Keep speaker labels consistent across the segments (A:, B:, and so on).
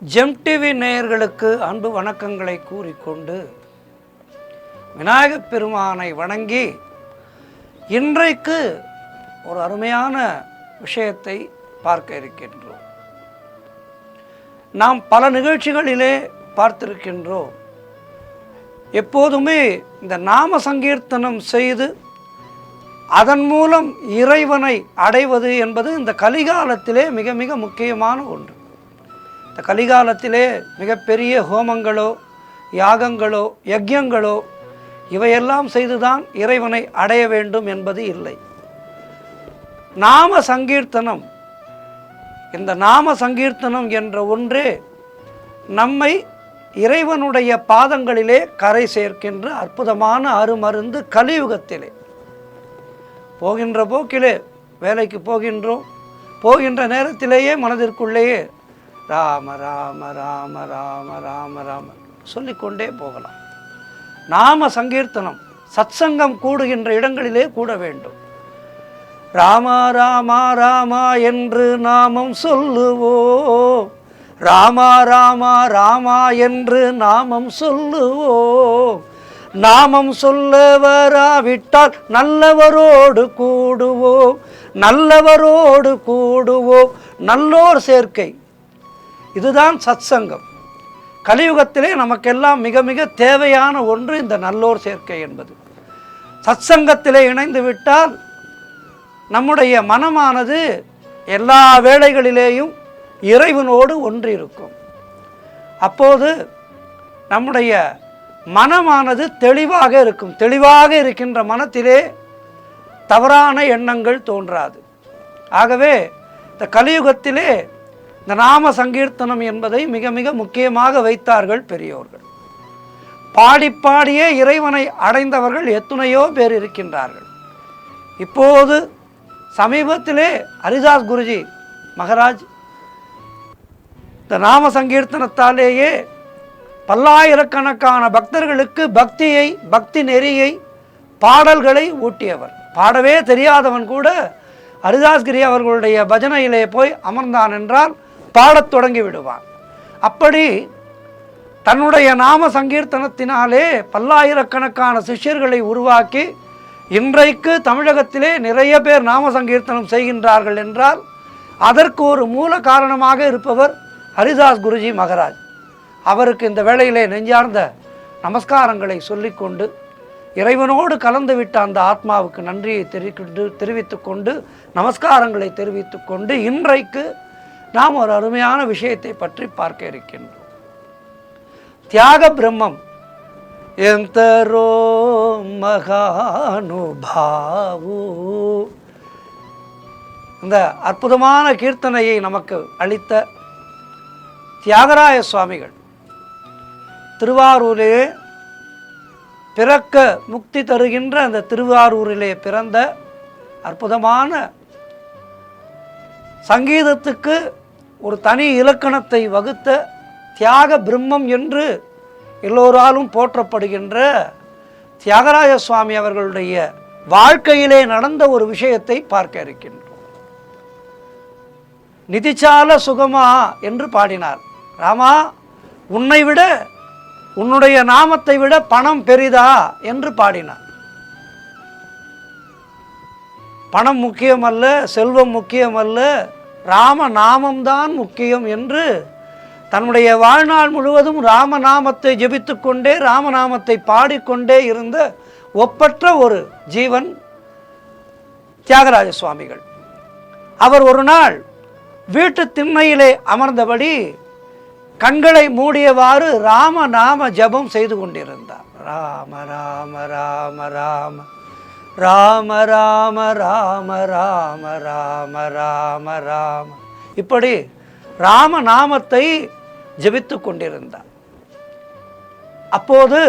A: GeM TV நேயர்களுக்கு அன்பு வணக்கங்களை கூறிக்கொண்டு விநாயகப் பெருமானை வணங்கி இன்றைக்கு ஒரு அருமையான விஷயத்தை பார்க்க இருக்கின்றோம். நாம் பல நிகழ்ச்சிகளிலே பார்த்திருக்கின்றோம். எப்போதுமே இந்த நாம சங்கீர்த்தனம் செய்து அதன் மூலம் இறைவனை அடைவது என்பது இந்த கலிகாலத்திலே மிக மிக முக்கியமான ஒன்று. இந்த கலிகாலத்திலே மிகப்பெரிய ஹோமங்களோ யாகங்களோ யஜ்யங்களோ இவையெல்லாம் செய்துதான் இறைவனை அடைய வேண்டும் என்பது இல்லை. நாம சங்கீர்த்தனம், இந்த நாம சங்கீர்த்தனம் என்ற ஒன்றே நம்மை இறைவனுடைய பாதங்களிலே கரை சேர்க்கின்ற அற்புதமான அருமருந்து. கலியுகத்திலே போகின்ற போக்கிலே வேலைக்கு போகின்றோம், போகின்ற நேரத்திலேயே மனதிற்குள்ளேயே ராம ராம ராம ராம ராம ராம சொல்லிக்கொண்டே போகலாம். நாம சங்கீர்த்தனம் சத்சங்கம் கூடுகின்ற இடங்களிலே கூட வேண்டும். ராமா ராமா ராமா என்று நாமம் சொல்லுவோம், ராமா ராமா ராமா என்று நாமம் சொல்லுவோம். நாமம் சொல்ல வராவிட்டால் நல்லவரோடு கூடுவோம், நல்லவரோடு கூடுவோம். நல்லோர் சேர்க்கை, இதுதான் சத்சங்கம். கலியுகத்திலே நமக்கெல்லாம் மிக மிக தேவையான ஒன்று இந்த நல்லோர் சேர்க்கை என்பது. சத்சங்கத்திலே இணைந்து விட்டால் நம்முடைய மனமானது எல்லா வேளைகளிலேயும் இறைவனோடு ஒன்று இருக்கும். அப்போது நம்முடைய மனமானது தெளிவாக இருக்கும். தெளிவாக இருக்கின்ற மனத்திலே தவறான எண்ணங்கள் தோன்றாது. ஆகவே இந்த கலியுகத்திலே இந்த நாம சங்கீர்த்தனம் என்பதை மிக மிக முக்கியமாக வைத்தார்கள் பெரியோர்கள். பாடி பாடியே இறைவனை அடைந்தவர்கள் எத்தனையோ பேர் இருக்கின்றார்கள். இப்போது சமீபத்திலே ஹரிதாஸ் குருஜி மகராஜ் இந்த நாம சங்கீர்த்தனத்தாலேயே பல்லாயிரக்கணக்கான பக்தர்களுக்கு பக்தியை, பக்தி நெறியை, பாடல்களை ஊட்டியவர். பாடவே தெரியாதவன் கூட ஹரிதாஸ்கிரி அவர்களுடைய பஜனையிலே போய் அமர்ந்தான் என்றால் பாடத் தொடங்கி விடுவான். அப்படி தன்னுடைய நாம சங்கீர்த்தனத்தினாலே பல்லாயிரக்கணக்கான சிஷ்யர்களை உருவாக்கி இன்றைக்கு தமிழகத்திலே நிறைய பேர் நாம சங்கீர்த்தனம் செய்கின்றார்கள் என்றால் அதற்கு ஒரு மூல காரணமாக இருப்பவர் ஹரிதாஸ் குருஜி மகராஜ். அவருக்கு இந்த வேளையிலே நெஞ்சார்ந்த நமஸ்காரங்களை சொல்லிக்கொண்டு இறைவனோடு கலந்துவிட்ட அந்த ஆத்மாவுக்கு நன்றியை தெரிவித்துக்கொண்டு நமஸ்காரங்களை தெரிவித்துக்கொண்டு இன்றைக்கு நாம் ஒரு அருமையான விஷயத்தை பற்றி பார்க்க இருக்கின்றோம். தியாக பிரம்மம் எந்தரோ மகானுபாவு, இந்த அற்புதமான கீர்த்தனையை நமக்கு அளித்த தியாகராய சுவாமிகள் திருவாரூரிலே பிறக்க முக்தி தருகின்ற அந்த திருவாரூரிலே பிறந்த அற்புதமான சங்கீதத்துக்கு ஒரு தனி இலக்கணத்தை வகுத்த தியாக பிரம்மம் என்று எல்லோராலும் போற்றப்படுகின்ற தியாகராய சுவாமி அவர்களுடைய வாழ்க்கையிலே நடந்த ஒரு விஷயத்தை பார்க்க இருக்கின்றோம். நிதிச்சால சுகமா என்று பாடினார். ராமா, உன்னை விட, உன்னுடைய நாமத்தை விட பணம் பெரிதா என்று பாடினார். பணம் முக்கியமல்ல, செல்வம் முக்கியமல்ல, ராம நாமம்தான் முக்கியம் என்று தன்னுடைய வாழ்நாள் முழுவதும் ராமநாமத்தை ஜெபித்து கொண்டே ராமநாமத்தை பாடிக்கொண்டே இருந்த ஒப்பற்ற ஒரு ஜீவன் தியாகராஜ சுவாமிகள். அவர் ஒரு நாள் வீட்டு திண்ணையிலே அமர்ந்தபடி கண்களை மூடியவாறு ராமநாம ஜபம் செய்து கொண்டிருந்தார். ராம ராம ராம ராம ராம ராம ராம ராம ராம ராம ராம இப்படி ராமநாமத்தை ஜபித்து கொண்டிருந்தார். அப்போது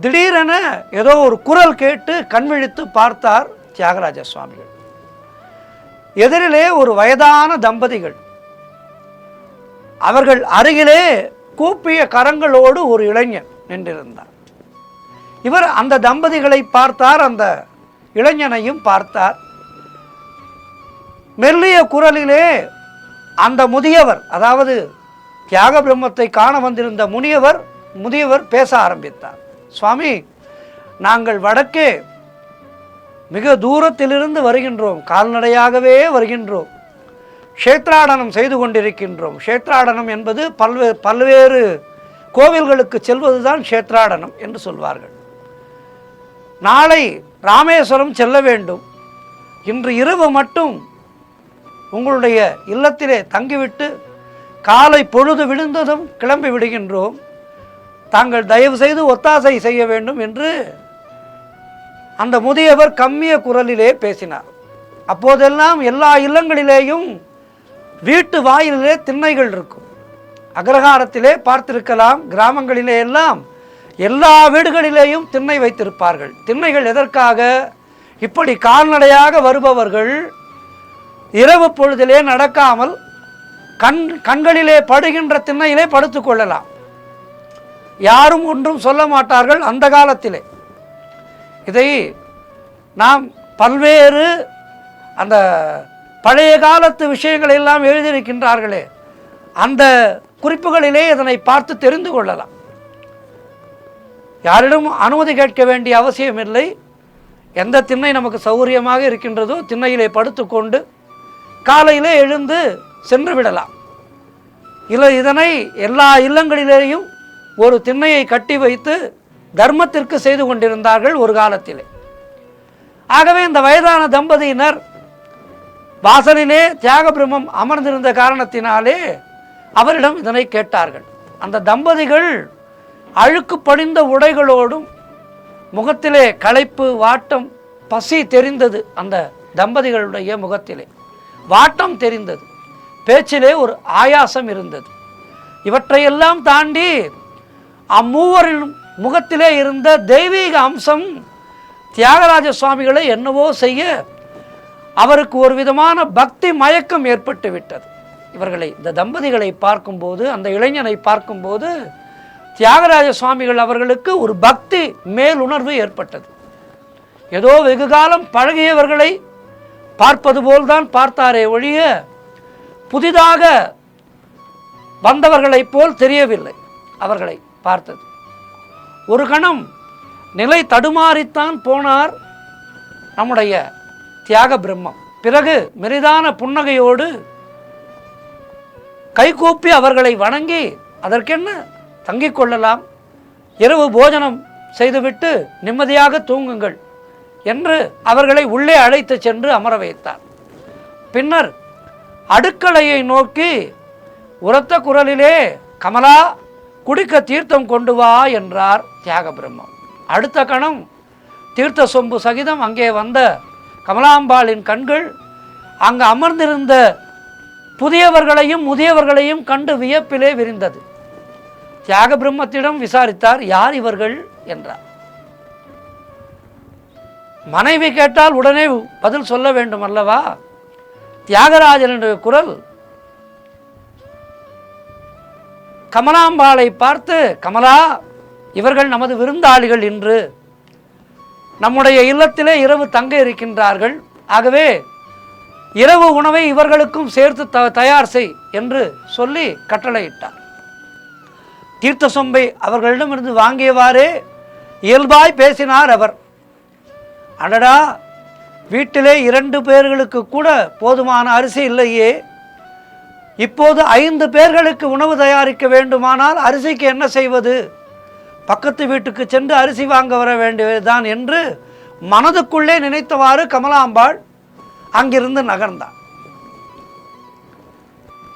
A: திடீரென ஏதோ ஒரு குரல் கேட்டு கண்விழித்து பார்த்தார் தியாகராஜ சுவாமிகள். எதிரிலே ஒரு வயதான தம்பதிகள், அவர்கள் அருகிலே கூப்பிய கரங்களோடு ஒரு இளைஞன் நின்றிருந்தார். இவர் அந்த தம்பதிகளை பார்த்தார், அந்த இளைஞனையும் பார்த்தார். மெல்லிய குரலிலே அந்த முதியவர், அதாவது தியாக பிரம்மத்தை காண வந்திருந்த முதியவர் பேச ஆரம்பித்தார். சுவாமி, நாங்கள் வடக்கே மிக தூரத்திலிருந்து வருகின்றோம், கால்நடையாகவே வருகின்றோம், க்ஷேத்ராடனம் செய்து கொண்டிருக்கின்றோம். க்ஷேத்ராடனம் என்பது பல்வேறு கோவில்களுக்கு செல்வதுதான் க்ஷேத்ராடனம் என்று சொல்வார்கள். நாளை ராமேஸ்வரம் செல்ல வேண்டும், இன்று இரவு மட்டும் உங்களுடைய இல்லத்திலே தங்கிவிட்டு காலை பொழுது விழுந்ததும் கிளம்பி விடுகின்றோம், தாங்கள் தயவு செய்து ஒத்தாசை செய்ய வேண்டும் என்று அந்த முதியவர் கம்மிய குரலிலே பேசினார். அப்போதெல்லாம் எல்லா இல்லங்களிலேயும் வீட்டு வாயிலே திண்ணைகள் இருக்கும். அக்ரஹாரத்திலே பார்த்திருக்கலாம், கிராமங்களிலே எல்லாம் எல்லா வீடுகளிலேயும் திண்ணை வைத்திருப்பார்கள். திண்ணைகள் எதற்காக? இப்படி கால்நடையாக வருபவர்கள் இரவு பொழுதிலே நடக்காமல் கண்களிலே படுகின்ற திண்ணையிலே படுத்து கொள்ளலாம். யாரும் ஒன்றும் சொல்ல மாட்டார்கள் அந்த காலத்திலே. இதை நாம் பல்வேறு அந்த பழைய காலத்து விஷயங்கள் எல்லாம் எழுதியிருக்கின்றார்களே, அந்த குறிப்புகளிலே இதனை பார்த்து தெரிந்து கொள்ளலாம். யாரிடம் அனுமதி கேட்க வேண்டிய அவசியம் இல்லை. எந்த திண்ணை நமக்கு சௌகரியமாக இருக்கின்றதோ திண்ணையிலே படுத்துக்கொண்டு காலையிலே எழுந்து சென்று விடலாம். இல்லை, இதனை எல்லா இல்லங்களிலேயும் ஒரு திண்ணையை கட்டி வைத்து தர்மத்திற்கு செய்து கொண்டிருந்தார்கள் ஒரு காலத்திலே. ஆகவே இந்த வயதான தம்பதியினர் வாசலிலே தியாக பிரம்மம் அமர்ந்திருந்த காரணத்தினாலே அவரிடம் இதனை கேட்டார்கள். அந்த தம்பதிகள் அழுக்கு படிந்த உடைகளோடும் முகத்திலே களைப்பு, வாட்டம், பசி தெரிந்தது. அந்த தம்பதிகளுடைய முகத்திலே வாட்டம் தெரிந்தது, பேச்சிலே ஒரு ஆயாசம் இருந்தது. இவற்றையெல்லாம் தாண்டி அம்மூவரின் முகத்திலே இருந்த தெய்வீக அம்சம் தியாகராஜ சுவாமிகளை என்னவோ செய்ய அவருக்கு ஒரு விதமான பக்தி மயக்கம் ஏற்பட்டு விட்டது. இவர்களை, இந்த தம்பதிகளை பார்க்கும்போது, அந்த இளைஞனை பார்க்கும்போது தியாகராஜ சுவாமிகள் அவர்களுக்கு ஒரு பக்தி மேலுணர்வு ஏற்பட்டது. ஏதோ வெகு காலம் பழகியவர்களை பார்ப்பது போல்தான் பார்த்தாரே ஒழிய புதிதாக வந்தவர்களைப் போல் தெரியவில்லை அவர்களை பார்த்தது. ஒரு கணம் நிலை தடுமாறித்தான் போனார் நம்முடைய தியாக பிரம்மம். பிறகு மெரிதான புன்னகையோடு கைகூப்பி அவர்களை வணங்கி, அதற்கென்ன, தங்கிக் கொள்ளலாம், இரவு போஜனம் செய்துவிட்டு நிம்மதியாக தூங்குங்கள் என்று அவர்களை உள்ளே அழைத்து சென்று அமர வைத்தார். பின்னர் அடுக்களையை நோக்கி உரத்த குரலிலே, கமலா, குடிக்க தீர்த்தம் கொண்டு வா என்றார் தியாக பிரம்மம். அடுத்த கணம் தீர்த்த சொம்பு சகிதம் அங்கே வந்த கமலாம்பாளின் கண்கள் அங்கு அமர்ந்திருந்த புதியவர்களையும் முதியவர்களையும் கண்டு வியப்பிலே விரிந்தது. தியாக பிரம்மத்திடம் விசாரித்தார், யார் இவர்கள் என்றார். மனைவி கேட்டால் உடனே பதில் சொல்ல வேண்டும் அல்லவா? தியாகராஜனுடைய குரல் கமலாம்பாளை பார்த்து, கமலா, இவர்கள் நமது விருந்தாளிகள், இன்று நம்முடைய இல்லத்திலே இரவு தங்க இருக்கின்றார்கள், ஆகவே இரவு உணவை இவர்களுக்கும் சேர்த்து தயார் செய் என்று சொல்லி கட்டளையிட்டார். தீர்த்த சொம்பை அவர்களிடமிருந்து வாங்கியவாறே இயல்பாய் பேசினார் அவர். அடடா, வீட்டிலே 2 பேர்களுக்கு கூட போதுமான அரிசி இல்லையே, இப்போது 5 பேர்களுக்கு உணவு தயாரிக்க வேண்டுமானால் அரிசிக்கு என்ன செய்வது? பக்கத்து வீட்டுக்கு சென்று அரிசி வாங்க வர வேண்டியதுதான் என்று மனதுக்குள்ளே நினைத்தவாறு கமலாம்பாள் அங்கிருந்து நகர்ந்தார்.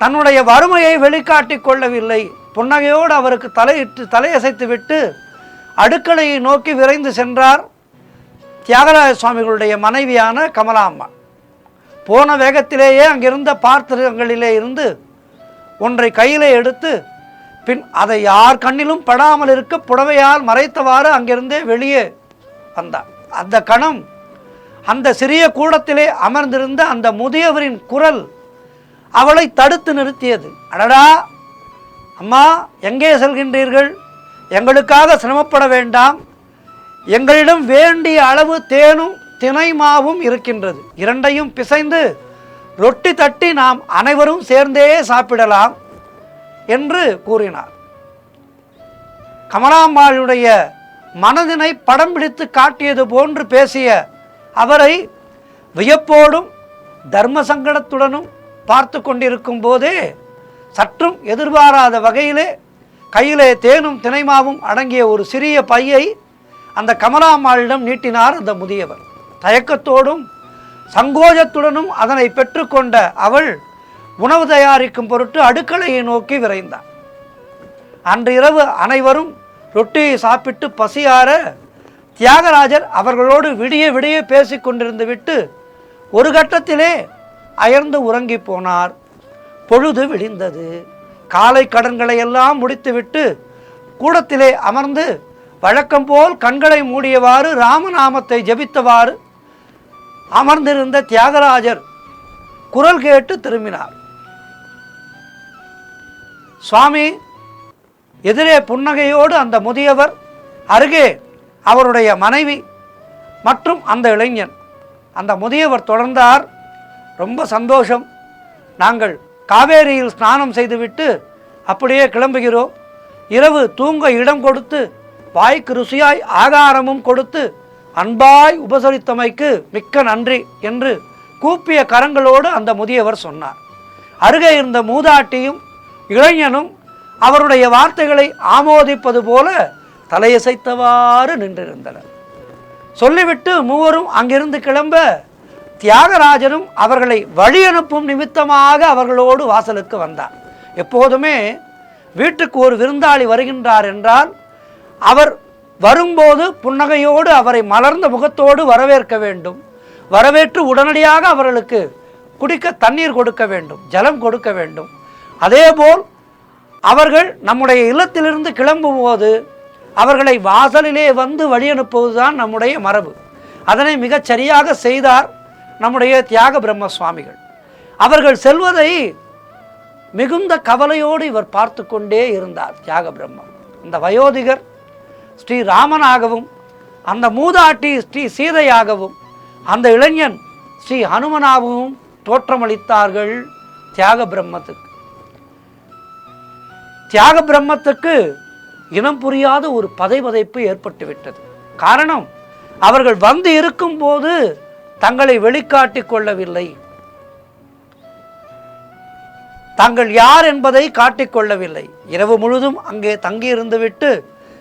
A: தன்னுடைய வறுமையை வெளிக்காட்டிக் கொள்ளவில்லை. புன்னகையோடு அவருக்கு தலையசைத்து விட்டு அடுக்களையை நோக்கி விரைந்து சென்றார் தியாகராஜ சுவாமிகளுடைய மனைவியான கமலாம்பாள். போன வேகத்திலேயே அங்கிருந்த பாத்திரங்களிலே இருந்து ஒன்றை கையிலே எடுத்து, பின் அதை யார் கண்ணிலும் படாமல் இருக்க புடவையால் மறைத்தவாறு அங்கிருந்தே வெளியே வந்தார். அந்த கணம் அந்த சிறிய கூடத்திலே அமர்ந்திருந்த அந்த முதியவரின் குரல் அவளை தடுத்து நிறுத்தியது. அடடா அம்மா, எங்கே செல்கின்றீர்கள்? எங்களுக்காக சிரமப்பட வேண்டாம், எங்களிடம் வேண்டிய அளவு தேனும் தினை மாவும் இருக்கின்றது, 2ஐயும் பிசைந்து ரொட்டி தட்டி நாம் அனைவரும் சேர்ந்தே சாப்பிடலாம் என்று கூறினார். கமலாம்பாளுடைய மனதினை படம் பிடித்து காட்டியது போன்று பேசிய அவரை வியப்போடும் தர்ம சங்கடத்துடனும் பார்த்து கொண்டிருக்கும் போதே சற்றும் எதிர்பாராத வகையிலே கையிலே தேனும் தினைமாவும் அடங்கிய ஒரு சிறிய பையை அந்த கமலாம்பாளிடம் நீட்டினார் அந்த முதியவர். தயக்கத்தோடும் சங்கோஜத்துடனும் அதனை பெற்றுக்கொண்ட அவள் உணவு தயாரிக்கும் பொருட்டு அடுக்கலையை நோக்கி விரைந்தார். அன்று இரவு அனைவரும் ரொட்டியை சாப்பிட்டு பசியார தியாகராஜர் அவர்களோடு விடிய விடிய பேசி கொண்டிருந்து விட்டு ஒரு கட்டத்திலே அயர்ந்து உறங்கி போனார். பொழுது விடிந்தது. காலை கடன்களை எல்லாம் முடித்துவிட்டு கூடத்திலே அமர்ந்து வழக்கம் போல் கண்களை மூடியவாறு ராமநாமத்தை ஜபித்தவாறு அமர்ந்திருந்த தியாகராஜர் குரல் கேட்டு திரும்பினார். சுவாமி எதிரே புன்னகையோடு அந்த முதியவர், அருகே அவருடைய மனைவி மற்றும் அந்த இளைஞன். அந்த முதியவர் தொடர்ந்தார், ரொம்ப சந்தோஷம், நாங்கள் காவேரியில் ஸ்நானம் செய்துவிட்டு அப்படியே கிளம்புகிறோம். இரவு தூங்க இடம் கொடுத்து வாய்க்கு ருசியாய் ஆகாரமும் கொடுத்து அன்பாய் உபசரித்தமைக்கு மிக்க நன்றி என்று கூப்பிய கரங்களோடு அந்த முதியவர் சொன்னார். அருகே இருந்த மூதாட்டியும் இளைஞனும் அவருடைய வார்த்தைகளை ஆமோதிப்பது போல தலையசைத்தவாறு நின்றிருந்தனர். சொல்லிவிட்டு மூவரும் அங்கிருந்து கிளம்ப தியாகராஜனும் அவர்களை வழி அனுப்பும் நிமித்தமாக அவர்களோடு வாசலுக்கு வந்தார். எப்போதுமே வீட்டுக்கு ஒரு விருந்தாளி வருகின்றார் என்றால் அவர் வரும்போது புன்னகையோடு அவரை மலர்ந்த முகத்தோடு வரவேற்க வேண்டும். வரவேற்று உடனடியாக அவர்களுக்கு குடிக்க தண்ணீர் கொடுக்க வேண்டும், ஜலம் கொடுக்க வேண்டும். அதேபோல் அவர்கள் நம்முடைய இல்லத்திலிருந்து கிளம்பும்போது அவர்களை வாசலிலே வந்து வழி அனுப்புவதுதான் நம்முடைய மரபு. அதனை மிகச் சரியாக செய்தார் நம்முடைய தியாக பிரம்ம சுவாமிகள். அவர்கள் செல்வதை மிகுந்த கவலையோடு இவர் பார்த்து கொண்டே இருந்தார். தியாக பிரம்மம் அந்த வயோதிகர் ஸ்ரீ ராமனாகவும், அந்த மூதாட்டி ஸ்ரீ சீதையாகவும், அந்த இளைஞன் ஸ்ரீ ஹனுமனாகவும் தோற்றமளித்தார்கள் தியாக பிரம்மத்துக்கு. தியாக பிரம்மத்துக்கு இனம் புரியாத ஒரு பதைபதைப்பு ஏற்பட்டுவிட்டது. காரணம், அவர்கள் வந்து இருக்கும் போது தங்களை வெளிக்காட்டிக் கொள்ளவில்லை, தாங்கள் யார் என்பதை காட்டிக்கொள்ளவில்லை. இரவு முழுதும் அங்கே தங்கியிருந்து விட்டு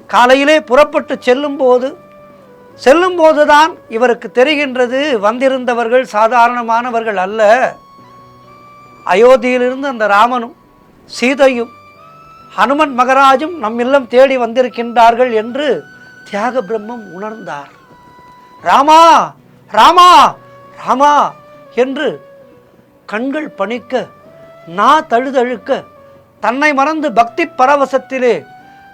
A: காலையிலே புறப்பட்டு செல்லும் போதுதான் இவருக்கு தெரிகின்றது, வந்திருந்தவர்கள் சாதாரணமானவர்கள் அல்ல. அயோத்தியிலிருந்து அந்த ராமனும் சீதையும் ஹனுமன் மகராஜும் நம் இல்லம் தேடி வந்திருக்கின்றார்கள் என்று தியாக பிரம்மம் உணர்ந்தார். ராமா ராமா ராமா என்று கண்கள் பணிக்க, நா தழுதழுக்க, தன்னை மறந்து பக்தி பரவசத்திலே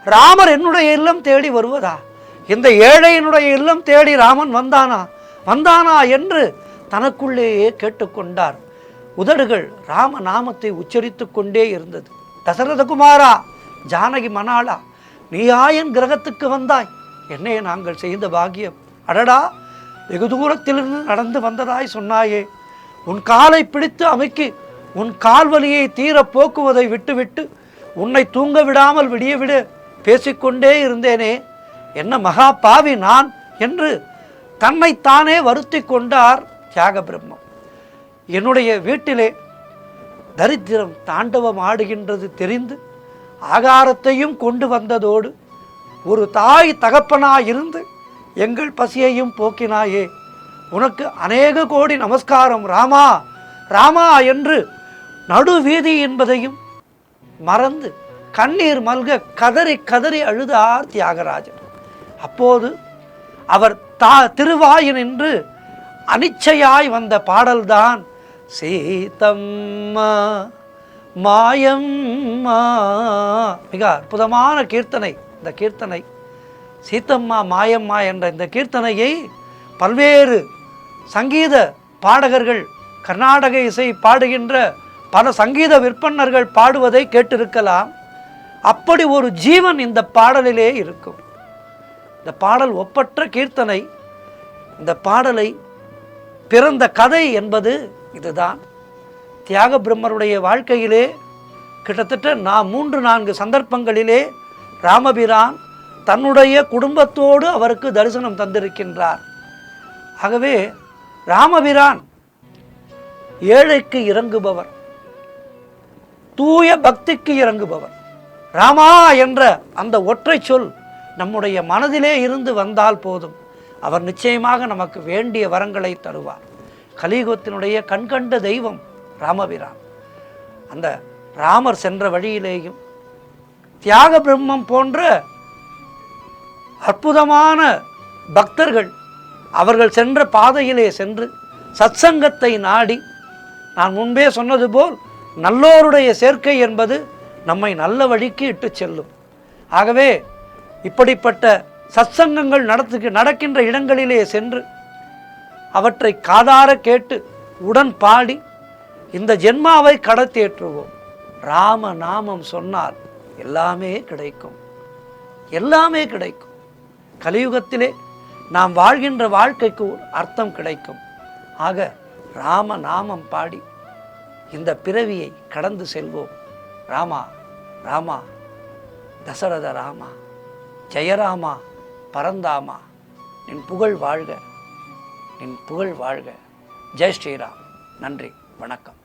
A: ராமர் என்னுடைய இல்லம் தேடி வருவதா, இந்த ஏழையினுடைய இல்லம் தேடி ராமன் வந்தானா என்று தனக்குள்ளேயே கேட்டுக்கொண்டார். உதடுகள் ராம நாமத்தை உச்சரித்து கொண்டே இருந்தது. தசரதகுமாரா, ஜானகி மணாளா, நீயா என் கிரகத்துக்கு வந்தாய், என்னையே நாங்கள் செய்த பாக்கியம். அடடா, வெகு தூரத்திலிருந்து நடந்து வந்ததாய் சொன்னாயே, உன் காலை பிடித்து அமைக்கி உன் கால்வலியை தீர போக்குவதை விட்டுவிட்டு உன்னை தூங்க விடாமல் விடிய பேசிக்கொண்டே இருந்தேனே, என்ன மகா பாவி நான் என்று தன்னைத்தானே வருத்தி கொண்டார் தியாக பிரம்மம். என்னுடைய வீட்டிலே தரித்திரம் தாண்டவம் ஆடுகின்றது தெரிந்து ஆகாரத்தையும் கொண்டு வந்ததோடு ஒரு தாய் தகப்பனாயிருந்து எங்கள் பசியையும் போக்கினாயே, உனக்கு அநேக கோடி நமஸ்காரம் ராமா ராமா என்று நடு வீதி என்பதையும் மறந்து கண்ணீர் மல்க கதறி கதறி அழுதார் தியாகராஜர். அப்போது அவர் திருவாயினின்று அனிச்சையாய் வந்த பாடல்தான் சீதம்மா மாயம்மா. மிக அற்புதமான கீர்த்தனை. இந்த கீர்த்தனை சீதம்மா மாயம்மா என்ற இந்த கீர்த்தனையை பல்வேறு சங்கீத பாடகர்கள், கர்நாடக இசை பாடுகின்ற பல சங்கீத விற்பன்னர்கள் பாடுவதை கேட்டிருக்கலாம். அப்படி ஒரு ஜீவன் இந்த பாடலிலே இருக்கும். இந்த பாடல் ஒப்பற்ற கீர்த்தனை. இந்த பாடலை பிறந்த கதை என்பது இதுதான். தியாக பிரம்மருடைய வாழ்க்கையிலே கிட்டத்தட்ட நான் 3-4 சந்தர்ப்பங்களிலே ராமபிரான் தன்னுடைய குடும்பத்தோடு அவருக்கு தரிசனம் தந்திருக்கின்றார். ஆகவே ராமபிரான் ஏழைக்கு இறங்குபவர், தூய பக்திக்கு இறங்குபவர். ராமா என்ற அந்த ஒற்றை சொல் நம்முடைய மனதிலே இருந்து வந்தால் போதும், அவர் நிச்சயமாக நமக்கு வேண்டிய வரங்களை தருவார். கலியுகத்தினுடைய கண்கண்ட தெய்வம் ராமபிரான். அந்த ராமர் சென்ற வழியிலேயும் தியாக பிரம்மம் போன்ற அற்புதமான பக்தர்கள் அவர்கள் சென்ற பாதையிலே சென்று சத்சங்கத்தை நாடி, நான் முன்பே சொன்னது போல் நல்லோருடைய சேர்க்கை என்பது நம்மை நல்ல வழிக்கு இட்டு செல்லும். ஆகவே இப்படிப்பட்ட சத்சங்கங்கள் நடக்கின்ற இடங்களிலே சென்று அவற்றை காதார கேட்டு உடன் பாடி இந்த ஜென்மாவை கடத்தேற்றுவோம். ராம நாமம் சொன்னால் எல்லாமே கிடைக்கும், எல்லாமே கிடைக்கும். கலியுகத்திலே நாம் வாழ்கின்ற வாழ்க்கைக்கு ஒரு அர்த்தம் கிடைக்கும். ஆக ராம நாமம் பாடி இந்த பிறவியை கடந்து செல்வோம். ராமா ராமா தசரத ராமா, ஜெயராமா பரந்தாமா, நின் புகழ் வாழ்க, நின் புகழ் வாழ்க. ஜெய் ஸ்ரீராம். நன்றி, வணக்கம்.